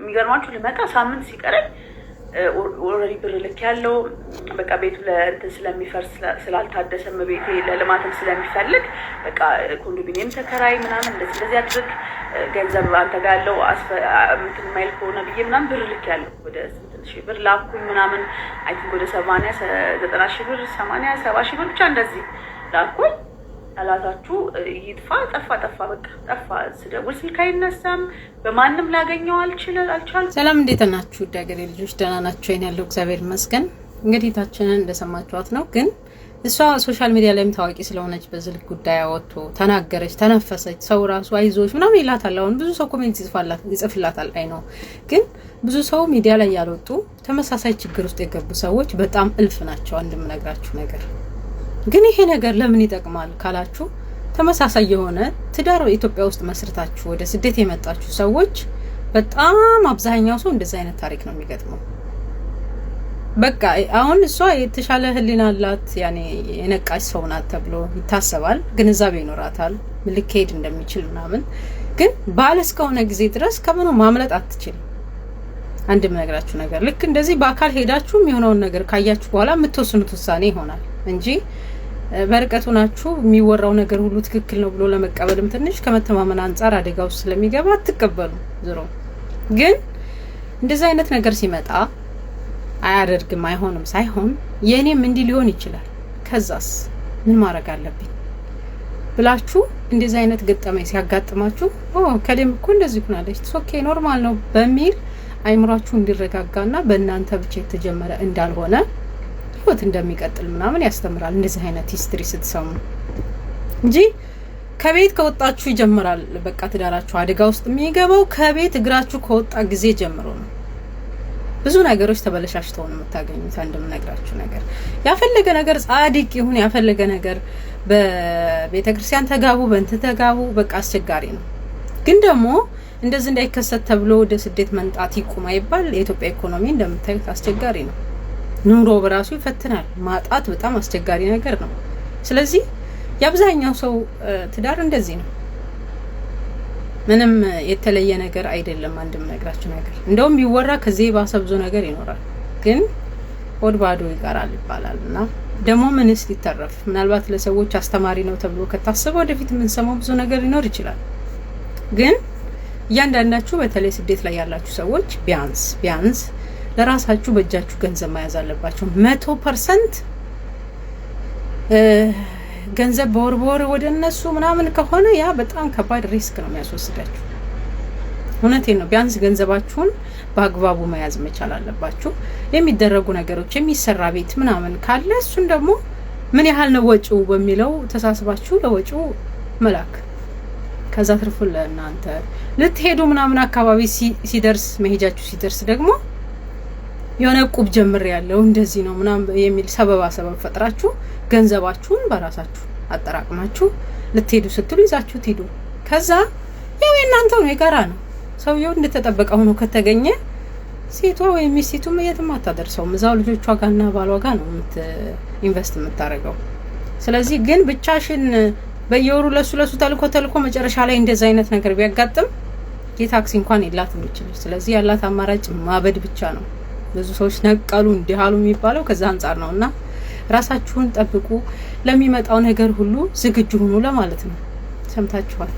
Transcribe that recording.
የሚገርማችሁ ልመጣ ሳምንት ሲቀረኝ ኦልሬዲ ብር ልክ ያለው በቃ ቤቱ ለእንትን ስለሚፈርስ ስላልታደሰም ቤቴ ለልማትም ስለሚፈልግ በቃ ኮንዶሚኒየም ተከራይ ምናምን እንደዚህ አድርግ ገንዘብ አንተ ጋር ያለው እንትን ማይል ከሆነ ብዬ ምናምን ብር ልክ ያለው ወደ 8000 ብር ላኩኝ ምናምን አይ ቲንክ ወደ 80 90 ብር 80 70 ብር ብቻ እንደዚህ ላኩኝ። አላታችሁ ይጥፋ ጠፋ በቃ ጠፋ። ስደውል ስልክ አይነሳም፣ በማንም ላገኘው አልቻልኩም። ሰላም እንዴት ናችሁ? ዳገሬ ልጆች ደህና ናችሁ? እኔ ያለው እግዚአብሔር ይመስገን። እንግዲህ ታችንን እንደሰማችኋት ነው። ግን እሷ ሶሻል ሚዲያ ላይም ታዋቂ ስለሆነች በዝልክ ጉዳይ አወጡ ተናገረች፣ ተነፈሰች። ሰው ራሱ አይዞሽ ምናምን ይላታል። አሁን ብዙ ሰው ኮሜንት ይጽፍላታል። አይ ነው ግን ብዙ ሰው ሚዲያ ላይ ያልወጡ ተመሳሳይ ችግር ውስጥ የገቡ ሰዎች በጣም እልፍ ናቸው። አንድም ነግራችሁ ነገር ግን ይሄ ነገር ለምን ይጠቅማል ካላችሁ ተመሳሳይ የሆነ ትዳር ኢትዮጵያ ውስጥ መስርታችሁ ወደ ስደት የመጣችሁ ሰዎች በጣም አብዛኛው ሰው እንደዛ አይነት ታሪክ ነው የሚገጥመው። በቃ አሁን እሷ የተሻለ ህሊና አላት፣ ያኔ የነቃች ሰው ናት ተብሎ ይታሰባል፣ ግንዛቤ ይኖራታል ልክሄድ እንደሚችል ምናምን። ግን ባል እስከሆነ ጊዜ ድረስ ከምኑ ማምለጥ አትችልም። አንድም ነግራችሁ ነገር ልክ እንደዚህ በአካል ሄዳችሁ የሚሆነውን ነገር ካያችሁ በኋላ የምትወስኑት ውሳኔ ይሆናል እንጂ በርቀቱ ናችሁ የሚወራው ነገር ሁሉ ትክክል ነው ብሎ ለመቀበልም ትንሽ ከመተማመን አንፃር አደጋ ውስጥ ስለሚገባ አትቀበሉ። ዝሮ ግን እንደዛ አይነት ነገር ሲመጣ አያደርግም አይሆንም ሳይሆን የኔም እንዲ ሊሆን ይችላል ከዛስ ምን ማድረግ አለብኝ ብላችሁ እንደዛ አይነት ገጠመኝ ሲያጋጥማችሁ ከለም እኮ እንደዚህ ሆናለች ኦኬ ኖርማል ነው በሚል አይምሯችሁ እንዲረጋጋና በእናንተ ብቻ የተጀመረ እንዳልሆነ ህይወት እንደሚቀጥል ምናምን ያስተምራል። እንደዚህ አይነት ሂስትሪ ስትሰሙ እንጂ ከቤት ከወጣችሁ ይጀምራል። በቃ ትዳራችሁ አደጋ ውስጥ የሚገባው ከቤት እግራችሁ ከወጣ ጊዜ ጀምሮ ነው። ብዙ ነገሮች ተበለሻሽተው ነው የምታገኙት። አንድም ነግራችሁ ነገር ያፈለገ ነገር ጻድቅ ይሁን ያፈለገ ነገር በቤተክርስቲያን ተጋቡ በእንት ተጋቡ በቃ አስቸጋሪ ነው። ግን ደግሞ እንደዚህ እንዳይከሰት ተብሎ ወደ ስደት መንጣት ይቆም አይባል። የኢትዮጵያ ኢኮኖሚ እንደምታዩት አስቸጋሪ ነው። ኑሮ በራሱ ይፈትናል። ማጣት በጣም አስቸጋሪ ነገር ነው። ስለዚህ የአብዛኛው ሰው ትዳር እንደዚህ ነው። ምንም የተለየ ነገር አይደለም። አንድም ነግራችሁ ነገር እንደውም ቢወራ ከዚህ ባሰ ብዙ ነገር ይኖራል። ግን ሆድ ባዶ ይቀራል ይባላልና ደግሞ ምንስ ሊተረፍ ምናልባት ለሰዎች አስተማሪ ነው ተብሎ ከታሰበ ወደፊት ምን ሰማው ብዙ ነገር ሊኖር ይችላል። ግን እያንዳንዳችሁ በተለይ ስደት ላይ ያላችሁ ሰዎች ቢያንስ ለራሳችሁ በእጃችሁ ገንዘብ መያዝ አለባችሁ። 100% ገንዘብ በወር ወደነሱ ምናምን ከሆነ ያ በጣም ከባድ ሪስክ ነው የሚያስወስዳችሁ። እውነቴን ነው። ቢያንስ ገንዘባችሁን በአግባቡ መያዝ መቻል አለባችሁ። የሚደረጉ ነገሮች የሚሰራ ቤት ምናምን ካለ እሱን ደግሞ ምን ያህል ነው ወጪው በሚለው ተሳስባችሁ ለወጪው መላክ ከዛ ትርፉ ለእናንተ ልትሄዱ ምናምን አካባቢ ሲደርስ መሄጃችሁ ሲደርስ ደግሞ የሆነ ቁብ ጀምር ያለው እንደዚህ ነው ምናምን የሚል ሰበብ ፈጥራችሁ ገንዘባችሁን በራሳችሁ አጠራቅማችሁ ልትሄዱ ስትሉ ይዛችሁ ትሄዱ። ከዛ ያው የእናንተ ነው የጋራ ነው። ሰውየው እንደተጠበቀ ሆኖ ከተገኘ ሴቷ ወይ ሚስቱ የትም አታደርሰውም። እዛው ልጆቿ ጋርና ባሏ ጋር ነው ኢንቨስት የምታረገው። ስለዚህ ግን ብቻሽን በየወሩ ለሱ ተልኮ መጨረሻ ላይ እንደዛ አይነት ነገር ቢያጋጥም የታክሲ እንኳን የላትም ይችላል። ስለዚህ ያላት አማራጭ ማበድ ብቻ ነው። ብዙ ሰዎች ነቀሉ እንዲሃሉ የሚባለው ከዛ አንፃር ነውና ራሳችሁን ጠብቁ። ለሚመጣው ነገር ሁሉ ዝግጁ ሁኑ ለማለት ነው። ሰምታችኋል።